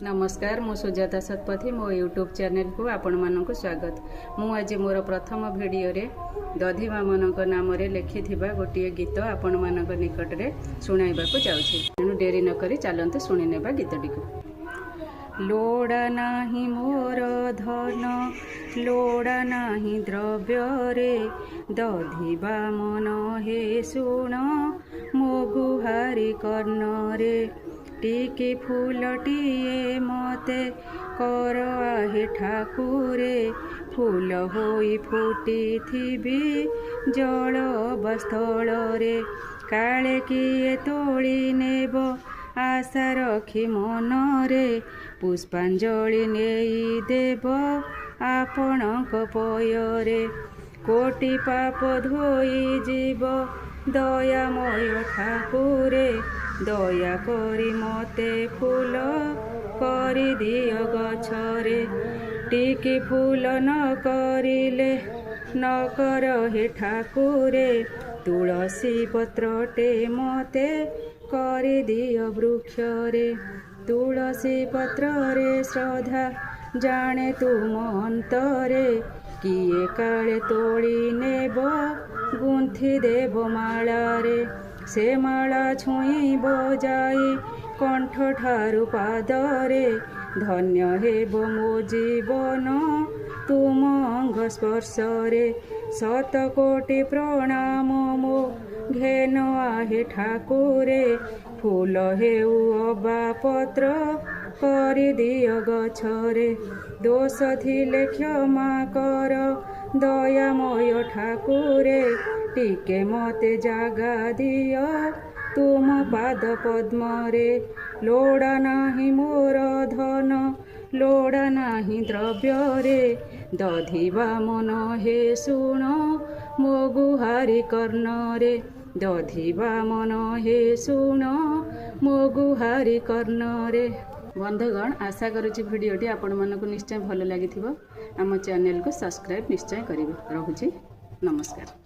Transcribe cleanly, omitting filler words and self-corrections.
नमस्कार मु सुजाता शतपथी मो यूट्यूब चैनल को आपण मानक स्वागत। मु आज मोर प्रथम वीडियो रे दधिमा मनक नाम रे लिखि थिबा गोटे गीत आपण मानक निकट रे सुनाइबा को जाउछि। तेनु देरी न करी चलंतु सुनि नेबा गीतटी को। लोड़ा नाही मोर धन लोड़ा नाही द्रव्य रे दधिबा मन हे सुण मो गुहारी कर्ण रे टिके फूलटिए मते कर आहे ठाकुरे फूल होई फुटी थिबी जल बस्थल रे काले किए तोड़ी नेब आशा रखी मन रे पुष्पांजलि नेई देव आपणक पୟରେ कोटि पाप धोई जीव दयामय ठाकुरे दया करी मते फूल करी दियो गछरे टिके फूल न करिले न कर हे ठाकुरे तुलसी पत्रटे मते करी दियो वृक्षरे तुलसी पत्रे श्रद्धा जाने तुम अंतरे किए काले तोड़ी नेब गुंथि देव मालारे से माला छुई बजाई कंठ ठारु पादरे धन्य हेब मो जीवन तुम अंग स्पर्शरे शत कोटि प्रणाम मो घेन आहे ठाकुरे फूल हेउ अबा पत्र करि दियो गछरे दोष थिले क्षमा कर दयामय ठाकुरे टिके मते जागा दियो तुम पाद पद्मरे लोड़ा नाही मोर धन लोड़ा नाही द्रव्य रे दधिबा मन हे सुण मो गुहारी कर्ण रे दधिबा मन हे सुण मो गुहारी कर्ण रे। बंधुगण आशा करुछि भिडियोटी आपण मानक निश्चय भल लागिथिबो। आम चैनल को सब्सक्राइब निश्चय करिवे। रहुछि नमस्कार।